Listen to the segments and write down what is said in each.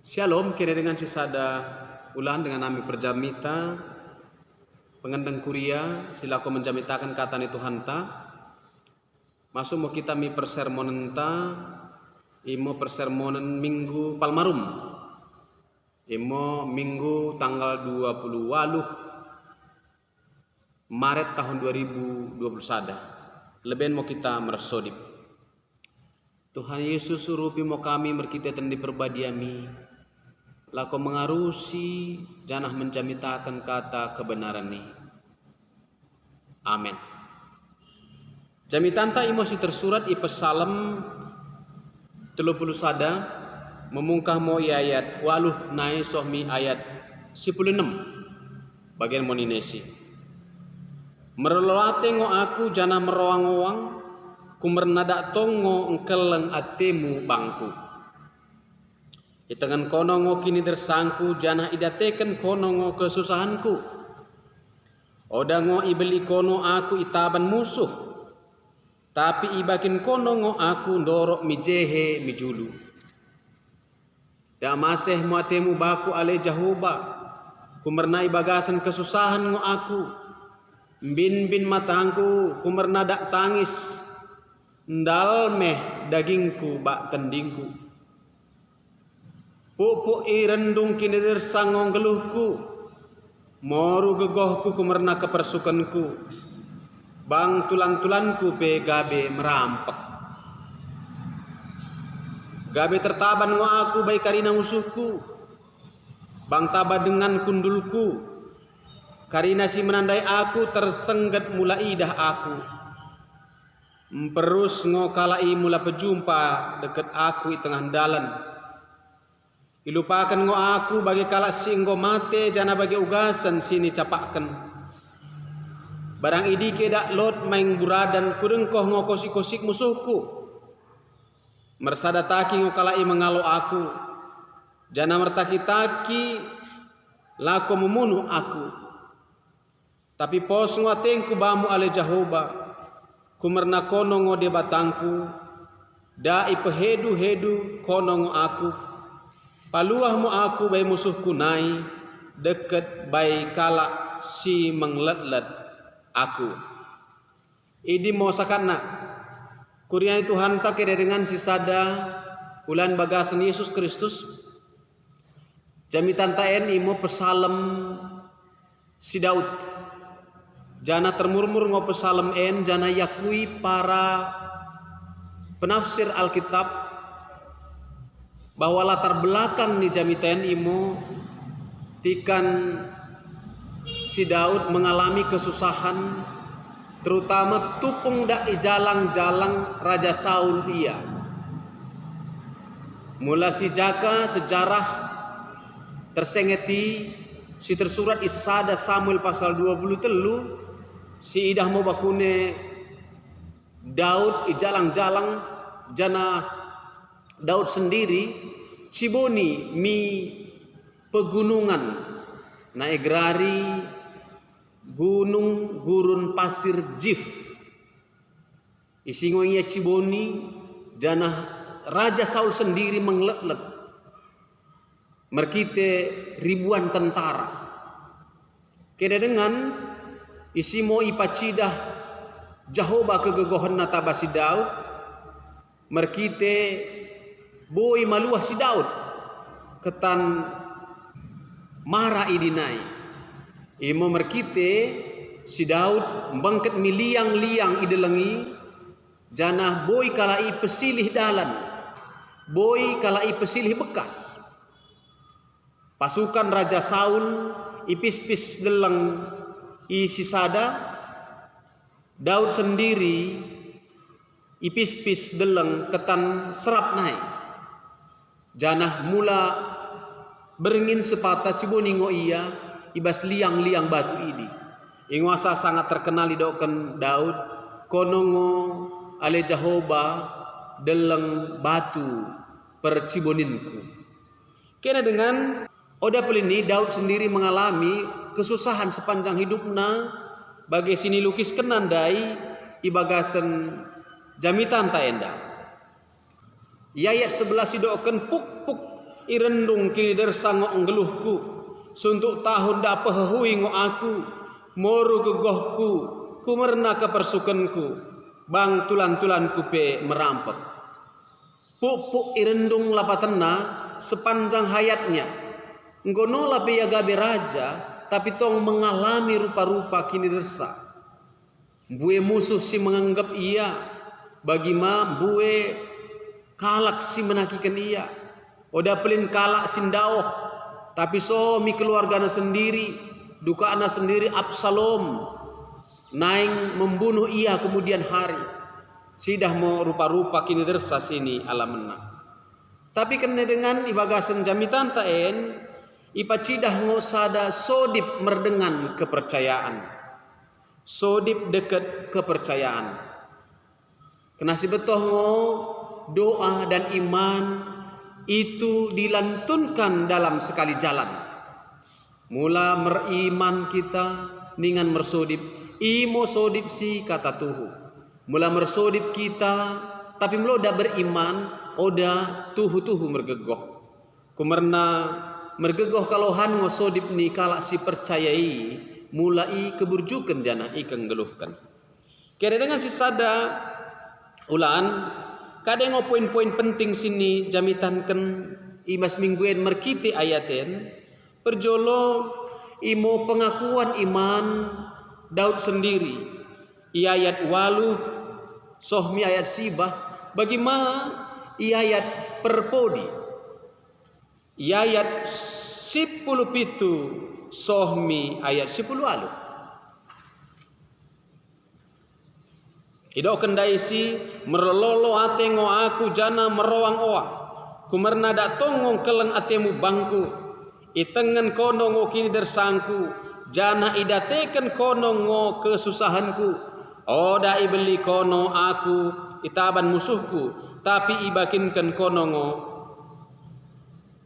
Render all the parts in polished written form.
Shalom, kira dengan sisada ulan dengan nami perjamita pengendeng kuria silaku menjamitakan kata ni Tuhan ta masuk mau kita mi persermonen ta imo persermonen minggu Palmarum imo minggu tanggal 28 Maret tahun 2021 leben mau kita mersodip Tuhan Yesus surupi mau kami merkita tendi perbadiami lako mengarusi janah menjamitakan kata kebenaran ni. Amin. Jamitanta imosi tersurat i Psalm 30 sada memungkah mo ayat waluh nai sohmi ayat 16 bagian moninesi. Merelate ngo aku janah meroang-oang kumernada tongo engkeleng atemu bangku. Itengan kono ngo kini tersangku janah idateken kono ngo kesusahanku. Oda ngo ibeli kono aku itaban musuh. Tapi ibakin kono ngo aku ndorok mijehe mijulu. Da maseh muatemu baku ale jahoba. Kumerna ibagasan kesusahan ngo aku. Bin matangku kumerna dak tangis. Ndal meh dagingku bak kendingku. Pupuk irendung kini dersangong geluhku. Moru gegohku kumerna kepersukanku. Bang tulan-tulanku pe gabe merampek. Gabe tertaban ngo aku baik karina musuhku. Bang taba dengan kundulku. Karina si menandai aku tersengget mula idah aku. Memperus ngo kalai mula pejumpa deket aku di tengah dalan. Ilupakan ngo aku bagi kala singgo mate jana bagi ugasan sini capakan. Barang idi kedak lot maing buradan kudengkoh ngo kosik-kosik musuhku. Mersada taki ngo kalai mengalo aku. Jana mertaki-taki lako membunuh aku. Tapi pos ngo atengku bamu ale jahoba. Kumerna kono ngo de batangku. Da ipehedu-hedu kono ngo aku. Paluah mu aku bay musuhku nai deket bay kala si menglet-let aku. Idi mau sakana kurian Tuhan tak kira dengan sisada ulan bagasan Yesus Kristus. Jamitan taen imo Psalm si Daud. Jana termurmur ngo Psalm en jana yakui para penafsir Alkitab bahwa latar belakang ni jamitan imo tikan si Daud mengalami kesusahan terutama tupung dak jalang-jalang Raja Saul ia. Mula si jaka sejarah tersengeti si tersurat isada Samuel pasal 23 si idah mau bakune Daud ijalang-jalang jana Daud sendiri ciboni mi pegunungan naegrari gunung gurun pasir Jif isingo ia ciboni janah Raja Saul sendiri menglet-let merkite ribuan tentara kena dengan isimo ipacidah jahoba kegegohan natabasi Daud merkite boy maluah si Daud ketan mara idinai imo merkite si Daud bangket miliang-liang idelengi janah boy kalai pesilih dalan boy kalai pesilih bekas pasukan Raja Saul ipis-pis deleng isi sada Daud sendiri ipis-pis deleng ketan serap naik janah mula beringin sepata ciboningo ia ibas liang-liang batu ini. Inguasa sangat terkenal didoken Daud konongo ale jahoba deleng batu per ciboninku. Kena dengan oda pelini Daud sendiri mengalami kesusahan sepanjang hidupna bagi sini lukis kenandai ibagasan jamitan ta enda. Ayat 11 sidoken puk irendung kini dersa ngo enggeluhku, suntuk tahun dapa hehui ngo aku, moru gegohku, kumerna kepersukenku, bang tulan-tulanku pe merampok. Puk-puk irendung lapatena sepanjang hayatnya, ngono lape ya gabe raja, tapi tong mengalami rupa-rupa kini dersa. Bue musuh si menganggap ia, bagi ma bue kalak si menakikan ia. Oda pelin kalak sindaoh, tapi so mi keluargana sendiri, duka anak sendiri Absalom naing membunuh ia kemudian hari. Sidah mau rupa-rupa kini dersa sini alamena. Tapi kena dengan ibagasan jamitan taen, ipacidah ngosada sodip merdengan kepercayaan. Sodip dekat kepercayaan. Kenasi betoh ngo doa dan iman itu dilantunkan dalam sekali jalan. Mula meriman kita ningan mersodip, imo sodip si kata Tuhu. Mula mersodip kita, tapi meloda beriman, oda tuhu-tuhu mergegoh. Kumerna mergegoh kalohan ngosodip ni kalak si percayai, mulai keburjukan jana ikeng geluhkan. Kira dengan si sada ulan, kadang poin-poin penting sini jamitankan imas mingguan merkiti ayaten, perjolo imo pengakuan iman Daud sendiri. I ayat waluh, sohmi ayat sibah, bagaimana i ayat perpodi. I ayat 10 pitu, sohmi ayat 10 waluh. Ido kendai si merlolo atengo aku jana merowang oa. Kumerna dak tongong keleng atemu bangku. Itengen kono ngo kini dersangku. Jana idateken kono ngo kesusahanku. Oda ibeli kono aku itaban musuhku. Tapi ibakinkan kono ngo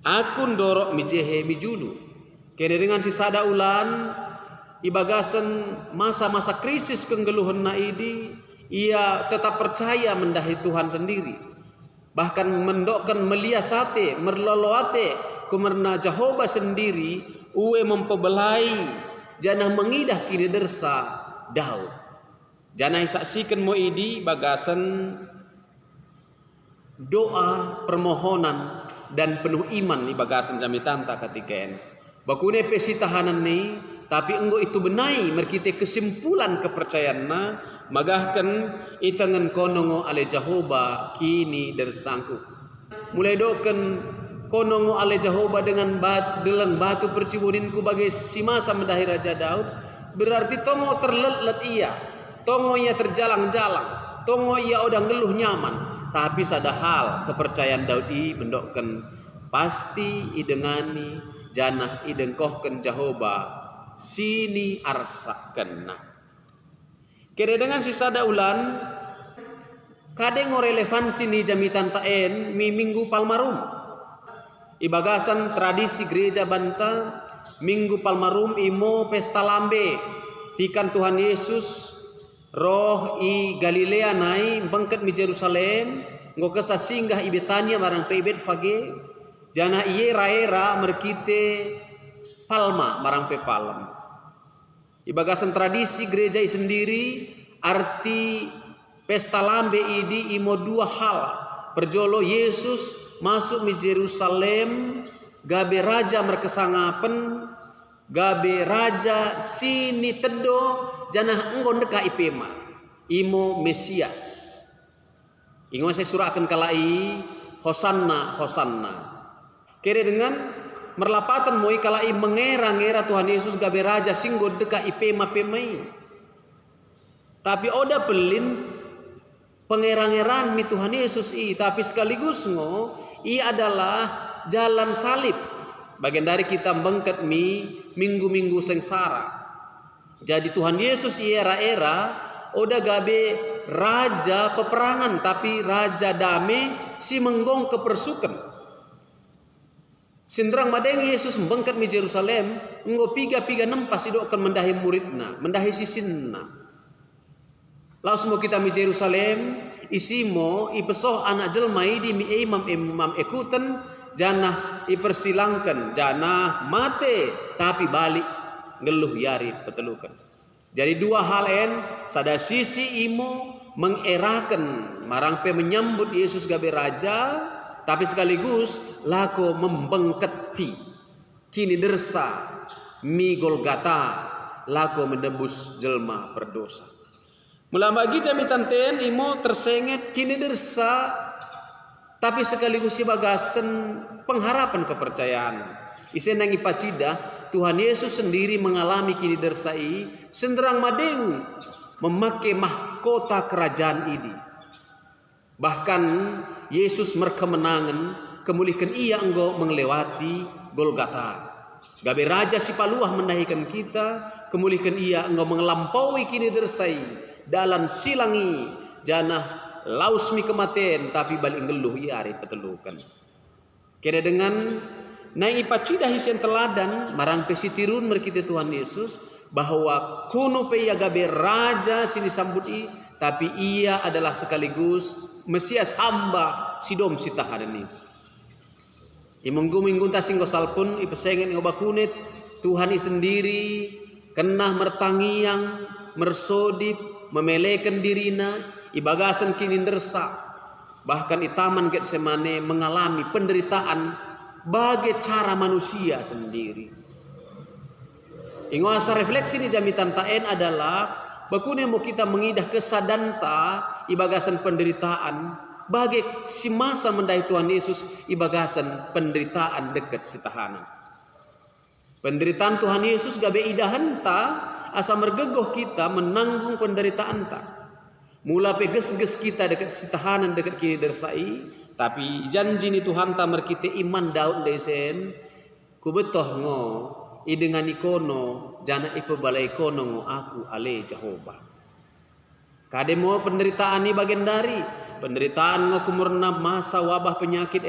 aku ndorok mijehe mijulu. Kene dengan si sada ulan ibagasan masa-masa krisis kenggeluhan naidi, ia tetap percaya mendahi Tuhan sendiri. Bahkan mendokkan meliasate, merloloate, kumerna Jehovah sendiri, uwe mempebelai, janah mengidah kini dersa Daud. Janah saksikan moidi bagasan doa permohonan dan penuh iman di bagasan jamitanta ketika bakune pesi tahanan ni, tapi enggo itu benai merkite kesimpulan kepercayaan na magahkan itangan konongo ale Jehovah kini dersangku. Mulai doken konongo ale Jehovah dengan delang batu percibuninku bagi si masa mendahi Raja Daud, berarti tongo terlet-let ia, tongo ia terjalang-jalang, tongo ia odang geluh nyaman. Tapi sada hal kepercayaan Daud i mendokkan pasti idengani janah idengkohken Jehovah sini arsaken nah. Kira dengan si sada ulan kadang relevansi ni jamitan taen mi minggu palmarum. Ibagasan tradisi gereja Banta minggu palmarum imo pesta lambe tikan Tuhan Yesus roh i Galilea nai bangkat mi Jerusalem ngo kesa singgah i Betania barang pe Betfage jana iye raera merkite palma barang pe palem. Ibagasan tradisi gereja sendiri arti pesta lambe idi imo dua hal. Perjolo Yesus masuk mi Jerusalem gabe raja merkesangapen gabe raja sini tedo janah enggon deka ipema imo Mesias. Ingon saya surahkan kalai Hosanna Hosanna. Kira dengan merlapatan moi kalai mengera-ngera Tuhan Yesus gabe raja singgo deka ipema pemai. Tapi oda pelin pengerang-eran mi Tuhan Yesus i, tapi sekaligus ngo i adalah jalan salib. Bagian dari kita bangkat mi minggu-minggu sengsara. Jadi Tuhan Yesus i era-era oda gabe raja peperangan, tapi raja damai si menggong kepersukan. Sindrang madeng Yesus membangkat mi Jerusalem nggo piga-piga nempas idok akan mendahi muridna, mendahi sisinna. Laos mo kita mi Jerusalem isimo ipesoh anak jelma di mi imam ekutan janah ipersilangkan jana mate tapi balik ngeluh yari petelukan. Jadi dua hal en sada sisi imo mengerakan marangpe menyambut Yesus gabe raja, tapi sekaligus lako membengketi kini dersa mi Golgata lako menebus jelma berdosa. Mula bagi jamitan ten imo tersenget kini dersa, tapi sekaligus si bagasen pengharapan kepercayaan. Isen nang ipacida Tuhan Yesus sendiri mengalami kini dersai senderang madeng memakai mahkota kerajaan ini. Bahkan Yesus merkemenangan kemulihkan ia enggo melewati Golgata. Gabe raja si paluah mendahikan kita, kemulihkan ia enggo mengelampaui kini dersai dalam silangi janah lausmi kematian tapi balik ngeluh iari petelukan. Kena dengan naik ipacida hisian teladan marang pesitirun merkite Tuhan Yesus bahwa kuno pe ia gabe raja sini sambuti, tapi ia adalah sekaligus Mesias hamba sidom si tahanan ini. Imunggu-minggu tasinggo salpun ipesengen ngobakunit Tuhan sendiri kena mertangiang mersodip memelekan dirina ibagasan kini dersa, bahkan itaman Getsemane mengalami penderitaan bagai cara manusia sendiri. Ingoasa refleksi ni jamitan taen adalah bakune mau kita mengidah kesadanta ibagasan penderitaan bagai si masa mendai Tuhan Yesus ibagasan penderitaan dekat si tahanan. Penderitaan Tuhan Yesus gabe idahanta asa mergegoh kita menanggung penderitaan ta. Mula peges-ges kita dekat si tahanan dekat kini dersai, tapi janji ni Tuhan ta merkite iman Daud desen kubetoh ngo idengan ikono jana ipebalai kono ngo aku ale Jehovah. Kade mo penderitaan ni bagian dari penderitaan ngo kumurna masa wabah penyakit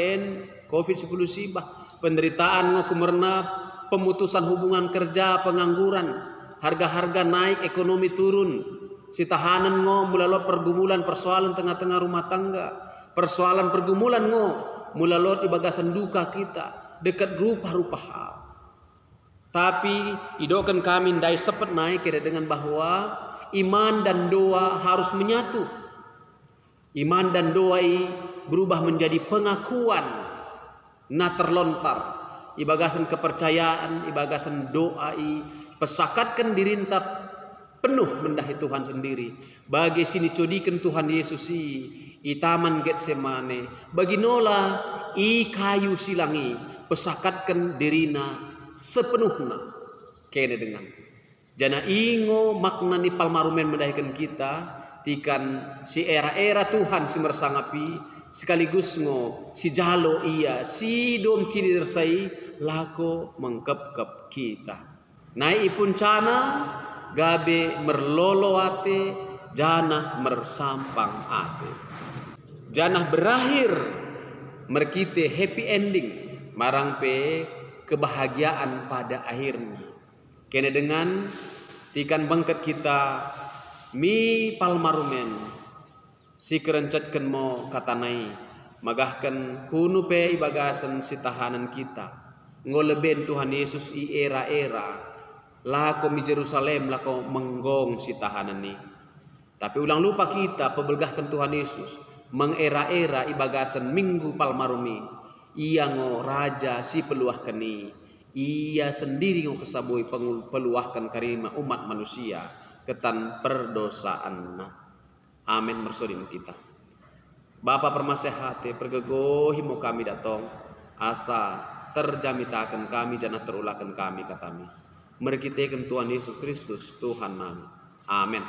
COVID-10 sibah, penderitaan ngo kumurna pemutusan hubungan kerja, pengangguran, harga-harga naik, ekonomi turun, si tahanan ngo mulalot pergumulan persoalan tengah-tengah rumah tangga, persoalan pergumulan ngo mulalot ibagasan duka kita dekat rupa-rupa hal. Tapi idokan kami dai sepet naik kira dengan bahwa iman dan doa harus menyatu. Iman dan doa berubah menjadi pengakuan na terlontar ibagasan kepercayaan, ibagasan doa pesakatkan dirintap penuh mendahi Tuhan sendiri. Bagi sini codikan Tuhan Yesus itaman Getsemane, bagi nola kayu silangi pesakatkan dirina sepenuhna kene dengan jana ingo makna ni palmarumen mendahikan kita tikan si era-era Tuhan si mersangapi sekaligus ngo si jalo ia si dom kini dersai lako mengkep-kep kita nai ipun cana gabe merlolo ate jana mersampang ate jana berakhir merkite happy ending marang pe kebahagiaan pada akhirnya. Kena dengan tikan bangkat kita mi palmarumen si kerencatkan mo katanai magahkan kuno pe ibagasan si tahanan kita ngoleben Tuhan Yesus era-era lako mi Jerusalem lako menggong si tahanan ni. Tapi ulang lupa kita pebelgahkan Tuhan Yesus mengera-era ibagasan minggu palmarumi. Ia ngo raja si peluah keni, ia sendiri ngo kesabui peluahkan karima umat manusia ketan perdosaan. Amin mersodim kita. Bapa permasehate pergegohi mo kami datong asa terjamitakan kami jana terulakan kami katami. Merkitekan Tuhan Yesus Kristus Tuhan nami. Amin.